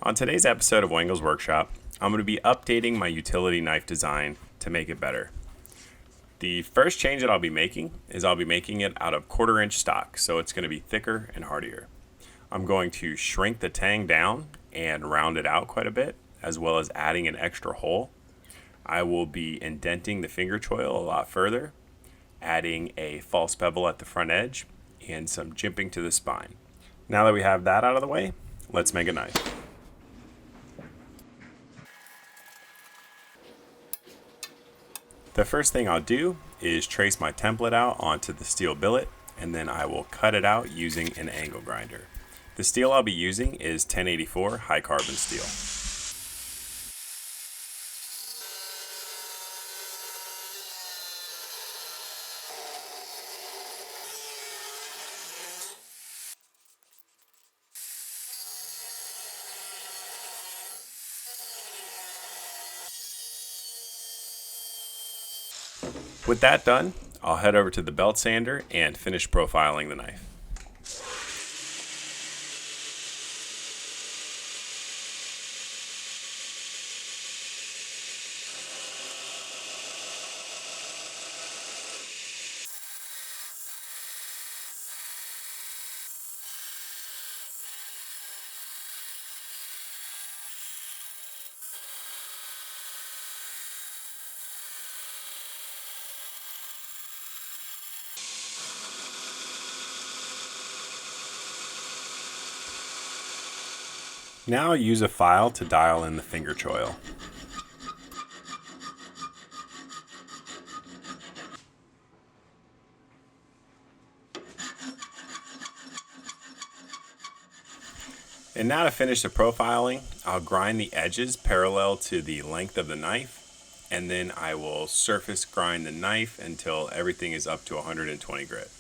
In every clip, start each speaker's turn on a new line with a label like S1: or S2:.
S1: On today's episode of Wengel's Workshop, I'm going to be updating my utility knife design to make it better. The first change that I'll be making is I'll be making it out of 1/4 inch stock, so it's going to be thicker and hardier. I'm going to shrink the tang down and round it out quite a bit, as well as adding an extra hole. I will be indenting the finger choil a lot further, adding a false bevel at the front edge, and some jimping to the spine. Now that we have that out of the way, let's make a knife. The first thing I'll do is trace my template out onto the steel billet, and then I will cut it out using an angle grinder. The steel I'll be using is 1084 high carbon steel. With that done, I'll head over to the belt sander and finish profiling the knife. Now I'll use a file to dial in the finger choil. And now to finish the profiling, I'll grind the edges parallel to the length of the knife, and then I will surface grind the knife until everything is up to 120 grit.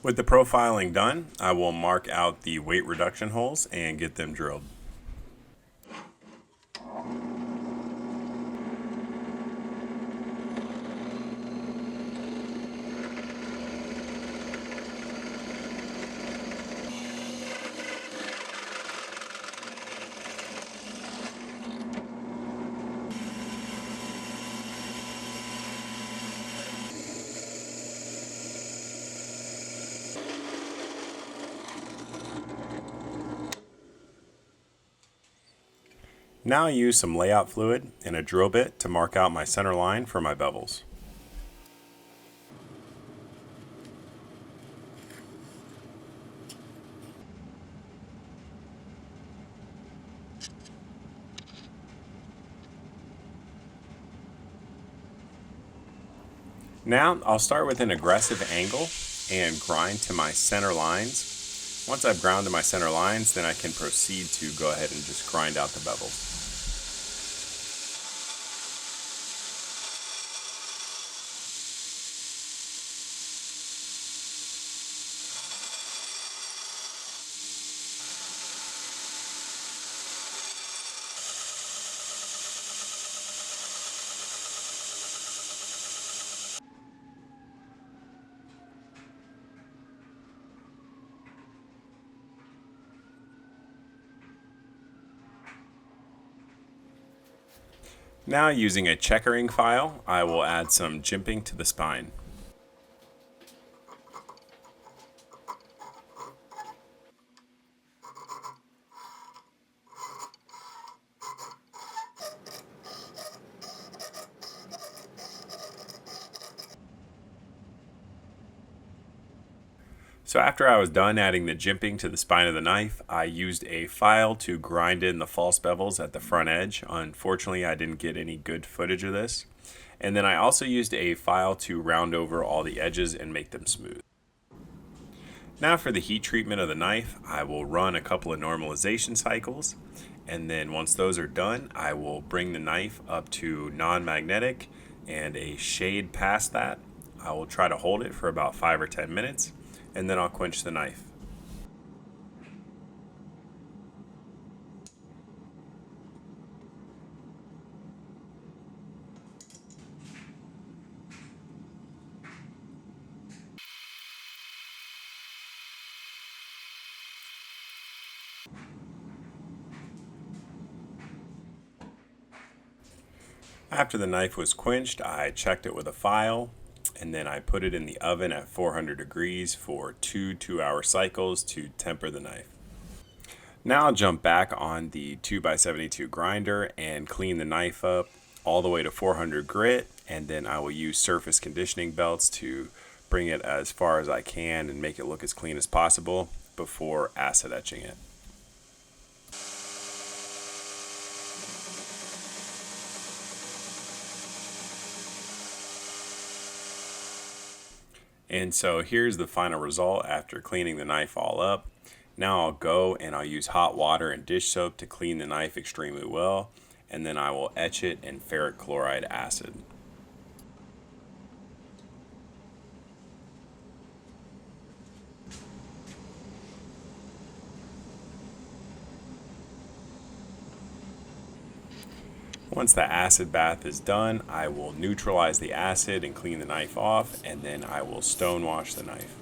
S1: With the profiling done, I will mark out the weight reduction holes and get them drilled. Now I use some layout fluid and a drill bit to mark out my center line for my bevels. Now I'll start with an aggressive angle and grind to my center lines. Once I've ground to my center lines, then I can proceed to go ahead and just grind out the bevels. Now using a checkering file, I will add some jimping to the spine. So after I was done adding the jimping to the spine of the knife, I used a file to grind in the false bevels at the front edge. Unfortunately, I didn't get any good footage of this. And then I also used a file to round over all the edges and make them smooth. Now for the heat treatment of the knife, I will run a couple of normalization cycles. And then once those are done, I will bring the knife up to non-magnetic and a shade past that. I will try to hold it for about 5 or 10 minutes, and then I'll quench the knife. After the knife was quenched, I checked it with a file, and then I put it in the oven at 400 degrees for 2 2-hour cycles to temper the knife. Now I'll jump back on the 2x72 grinder and clean the knife up all the way to 400 grit, and then I will use surface conditioning belts to bring it as far as I can and make it look as clean as possible before acid etching it. And so here's the final result after cleaning the knife all up. Now I'll go and I'll use hot water and dish soap to clean the knife extremely well, and then I will etch it in ferric chloride acid. Once the acid bath is done, I will neutralize the acid and clean the knife off, and then I will stone wash the knife.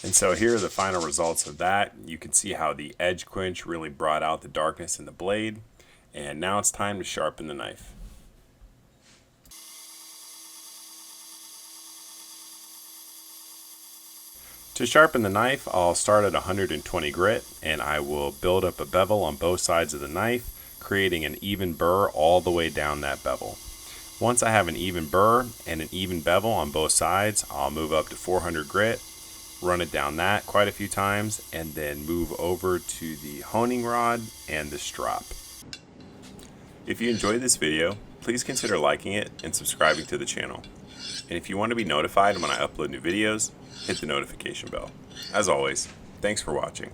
S1: And so here are the final results of that. You can see how the edge quench really brought out the darkness in the blade. And now it's time to sharpen the knife. To sharpen the knife, I'll start at 120 grit, and I will build up a bevel on both sides of the knife, creating an even burr all the way down that bevel. Once I have an even burr and an even bevel on both sides, I'll move up to 400 grit, run it down that quite a few times, and then move over to the honing rod and the strop. If you enjoyed this video, please consider liking it and subscribing to the channel. And if you want to be notified when I upload new videos, hit the notification bell. As always, thanks for watching.